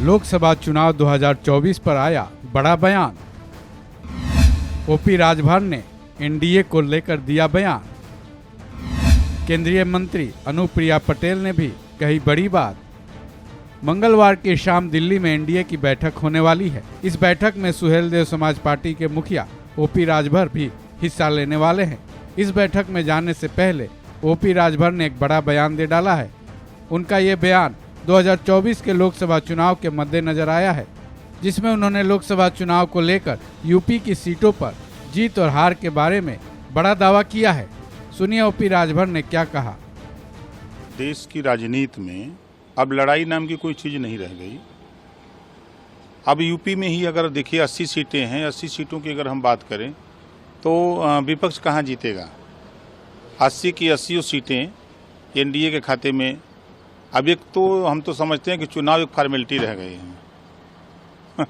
लोकसभा चुनाव 2024 पर आया बड़ा बयान। ओपी राजभर ने एनडीए को लेकर दिया बयान। केंद्रीय मंत्री अनुप्रिया पटेल ने भी कही बड़ी बात। मंगलवार की शाम दिल्ली में एनडीए की बैठक होने वाली है। इस बैठक में सुहेलदेव समाज पार्टी के मुखिया ओपी राजभर भी हिस्सा लेने वाले हैं। इस बैठक में जाने से पहले ओपी राजभर ने एक बड़ा बयान दे डाला है। उनका ये बयान 2024 के लोकसभा चुनाव के मद्देनजर आया है, जिसमें उन्होंने लोकसभा चुनाव को लेकर यूपी की सीटों पर जीत और हार के बारे में बड़ा दावा किया है। सुनिए ओपी राजभर ने क्या कहा। देश की राजनीति में अब लड़ाई नाम की कोई चीज़ नहीं रह गई। अब यूपी में ही अगर देखिए 80 सीटें हैं, 80 सीटों की अगर हम बात करें तो विपक्ष कहाँ जीतेगा। 80 की 80 सीटें एनडीए के खाते में। अब एक तो हम तो समझते हैं कि चुनाव एक फॉर्मेलिटी रह गए हैं।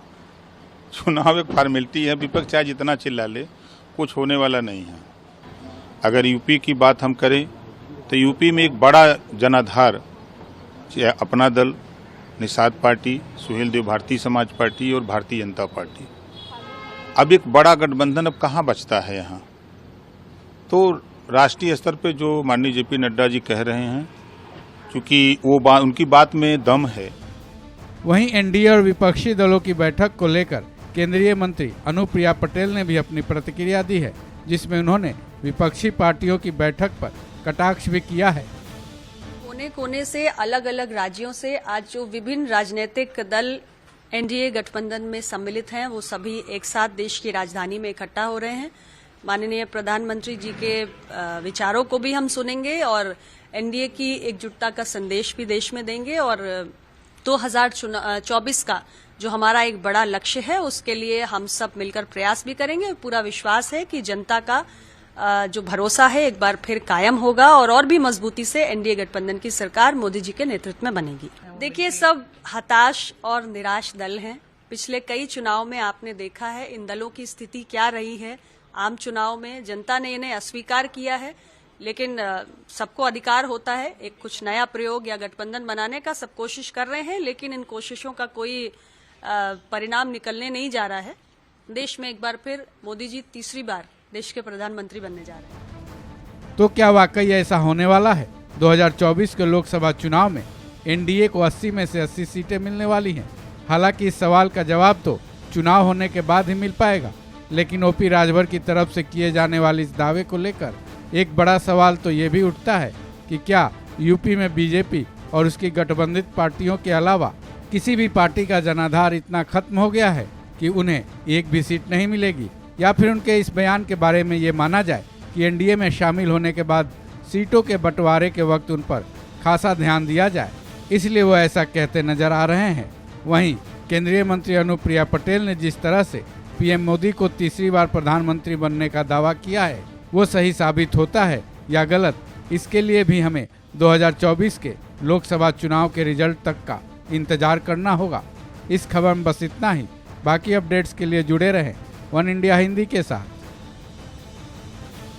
चुनाव एक फॉर्मेलिटी है, विपक्ष चाहे जितना चिल्ला ले कुछ होने वाला नहीं है। अगर यूपी की बात हम करें तो यूपी में एक बड़ा जनाधार अपना दल, निषाद पार्टी, सुहेलदेव भारतीय समाज पार्टी और भारतीय जनता पार्टी। अब एक बड़ा गठबंधन अब कहाँ बचता है यहाँ। तो राष्ट्रीय स्तर पे जो माननीय जेपी नड्डा जी कह रहे हैं, क्योंकि वो उनकी बात में दम है। वहीं एनडीए और विपक्षी दलों की बैठक को लेकर केंद्रीय मंत्री अनुप्रिया पटेल ने भी अपनी प्रतिक्रिया दी है, जिसमें उन्होंने विपक्षी पार्टियों की बैठक पर कटाक्ष भी किया है। कोने कोने से, अलग अलग राज्यों से आज जो विभिन्न राजनीतिक दल एनडीए गठबंधन में सम्मिलित हैं, वो सभी एक साथ देश की राजधानी में इकट्ठा हो रहे हैं। माननीय प्रधानमंत्री जी के विचारों को भी हम सुनेंगे और एनडीए की एकजुटता का संदेश भी देश में देंगे। और 2024 का जो हमारा एक बड़ा लक्ष्य है, उसके लिए हम सब मिलकर प्रयास भी करेंगे। पूरा विश्वास है कि जनता का जो भरोसा है एक बार फिर कायम होगा और भी मजबूती से एनडीए गठबंधन की सरकार मोदी जी के नेतृत्व में बनेगी। देखिए, सब हताश और निराश दल हैं। पिछले कई चुनाव में आपने देखा है इन दलों की स्थिति क्या रही है। आम चुनाव में जनता ने इन्हें अस्वीकार किया है, लेकिन सबको अधिकार होता है एक कुछ नया प्रयोग या गठबंधन बनाने का। सब कोशिश कर रहे हैं, लेकिन इन कोशिशों का कोई परिणाम निकलने नहीं जा रहा है। देश में एक बार फिर मोदी जी तीसरी बार देश के प्रधानमंत्री बनने जा रहे हैं। तो क्या वाकई ऐसा होने वाला है? 2024 के लोकसभा चुनाव में एनडीए को 80 में से 80 सीटें मिलने वाली हैं। हालांकि इस सवाल का जवाब तो चुनाव होने के बाद ही मिल पाएगा, लेकिन ओपी राजभर की तरफ से किए जाने वाले इस दावे को लेकर एक बड़ा सवाल तो ये भी उठता है कि क्या यूपी में बीजेपी और उसकी गठबंधित पार्टियों के अलावा किसी भी पार्टी का जनाधार इतना खत्म हो गया है कि उन्हें एक भी सीट नहीं मिलेगी, या फिर उनके इस बयान के बारे में ये माना जाए कि एनडीए में शामिल होने के बाद सीटों के बंटवारे के वक्त उन पर खासा ध्यान दिया जाए, इसलिए वो ऐसा कहते नजर आ रहे हैं। वहीं केंद्रीय मंत्री अनुप्रिया पटेल ने जिस तरह से पीएम मोदी को तीसरी बार प्रधानमंत्री बनने का दावा किया है, वो सही साबित होता है या गलत, इसके लिए भी हमें 2024 के लोकसभा चुनाव के रिजल्ट तक का इंतजार करना होगा। इस खबर में बस इतना ही। बाकी अपडेट्स के लिए जुड़े रहें वन इंडिया हिंदी के साथ।